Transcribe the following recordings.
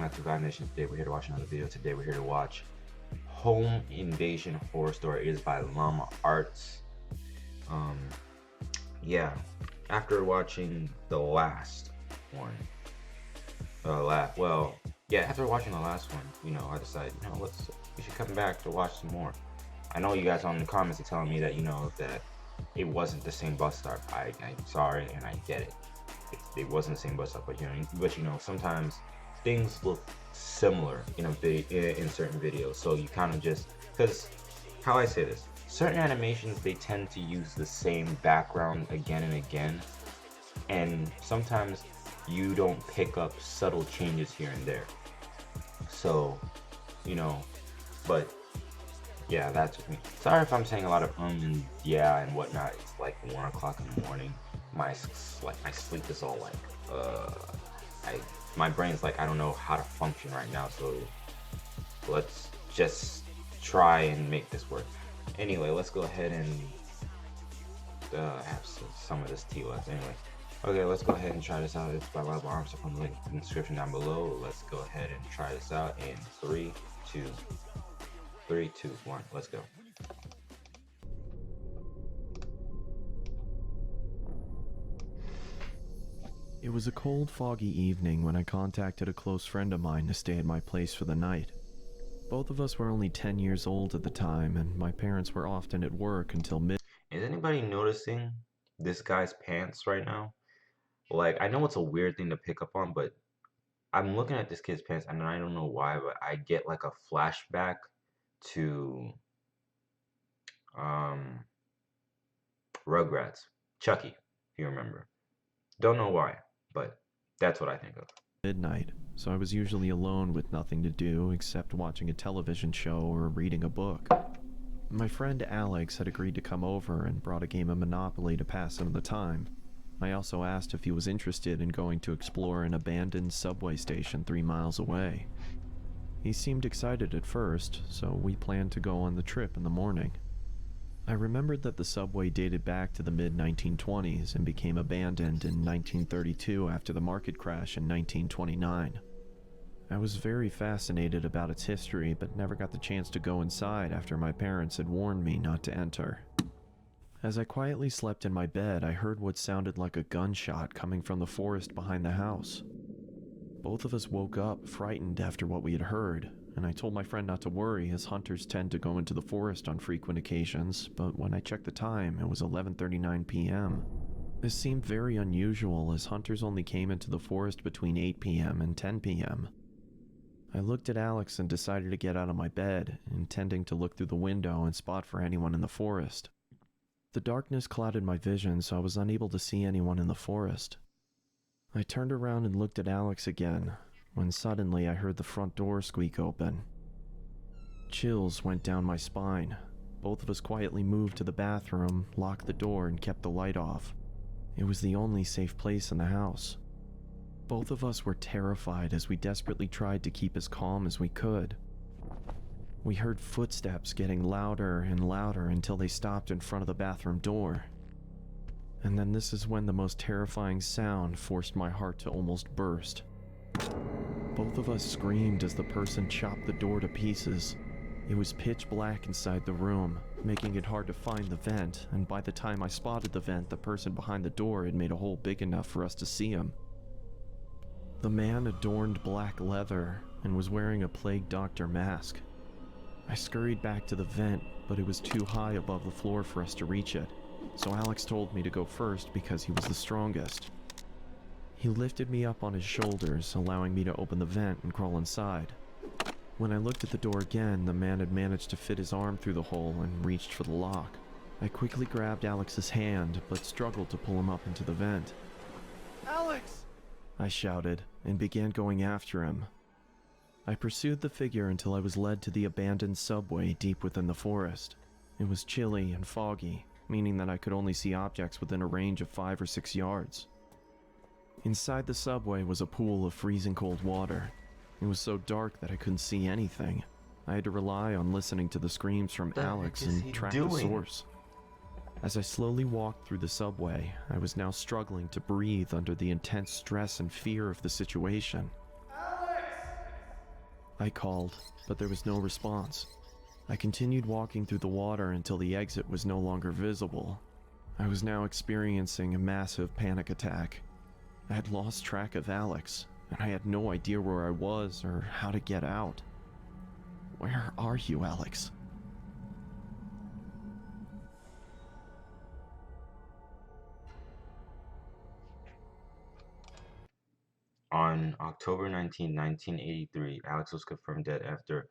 back to VIBENATIONTV. Today we're here to watch another video. Today we're here to watch Home Invasion Horror Story. It is by Llama Arts. Yeah, after watching the last one, after watching the last one, I decided, we should come back to watch some more. I know you guys on the comments are telling me that, that it wasn't the same bus stop. I'm sorry, and I get it. It wasn't the same bus stop, but sometimes things look similar in certain videos, so you kind of just, because how I say this, certain animations, they tend to use the same background again and again, and sometimes you don't pick up subtle changes here and there. So but yeah, that's with me. Sorry if I'm saying a lot of and yeah and whatnot. It's like 1 o'clock in the morning. My sleep is all like my brain's like, I don't know how to function right now, so let's just try and make this work. Anyway, let's go ahead and have some of this tea left. Anyway, okay, let's go ahead and try this out. It's by Bible Arms. I'll put the link in the description down below. Let's go ahead and try this out in 3, 2, 1. Let's go. It was a cold, foggy evening when I contacted a close friend of mine to stay at my place for the night. Both of us were only 10 years old at the time, and my parents were often at work until mid. Is anybody noticing this guy's pants right now? Like, I know it's a weird thing to pick up on, but I'm looking at this kid's pants, and I don't know why, but I get like a flashback to Rugrats, Chucky, if you remember. Don't know why, but that's what I think of. Midnight, so I was usually alone with nothing to do except watching a television show or reading a book. My friend Alex had agreed to come over and brought a game of Monopoly to pass some of the time. I also asked if he was interested in going to explore an abandoned subway station 3 miles away. He seemed excited at first, so we planned to go on the trip in the morning. I remembered that the subway dated back to the mid-1920s and became abandoned in 1932 after the market crash in 1929. I was very fascinated about its history, but never got the chance to go inside after my parents had warned me not to enter. As I quietly slept in my bed, I heard what sounded like a gunshot coming from the forest behind the house. Both of us woke up, frightened after what we had heard, and I told my friend not to worry, as hunters tend to go into the forest on frequent occasions, but when I checked the time, it was 11:39 p.m. This seemed very unusual, as hunters only came into the forest between 8 p.m. and 10 p.m. I looked at Alex and decided to get out of my bed, intending to look through the window and spot for anyone in the forest. The darkness clouded my vision, so I was unable to see anyone in the forest. I turned around and looked at Alex again, when suddenly I heard the front door squeak open. Chills went down my spine. Both of us quietly moved to the bathroom, locked the door, and kept the light off. It was the only safe place in the house. Both of us were terrified as we desperately tried to keep as calm as we could. We heard footsteps getting louder and louder until they stopped in front of the bathroom door. And then this is when the most terrifying sound forced my heart to almost burst. Both of us screamed as the person chopped the door to pieces. It was pitch black inside the room, making it hard to find the vent, and by the time I spotted the vent, the person behind the door had made a hole big enough for us to see him. The man adorned black leather and was wearing a plague doctor mask. I scurried back to the vent, but it was too high above the floor for us to reach it, so Alex told me to go first because he was the strongest. He lifted me up on his shoulders, allowing me to open the vent and crawl inside. When I looked at the door again, the man had managed to fit his arm through the hole and reached for the lock. I quickly grabbed Alex's hand, but struggled to pull him up into the vent. "Alex!" I shouted, and began going after him. I pursued the figure until I was led to the abandoned subway deep within the forest. It was chilly and foggy, meaning that I could only see objects within a range of 5 or 6 yards. Inside the subway was a pool of freezing cold water. It was so dark that I couldn't see anything. I had to rely on listening to the screams from Alex and track the source. As I slowly walked through the subway, I was now struggling to breathe under the intense stress and fear of the situation. Alex! I called, but there was no response. I continued walking through the water until the exit was no longer visible. I was now experiencing a massive panic attack. I had lost track of Alex, and I had no idea where I was or how to get out. Where are you, Alex? On October 19, 1983, Alex was confirmed dead after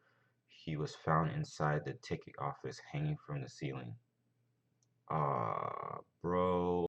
he was found inside the ticket office hanging from the ceiling. Bro.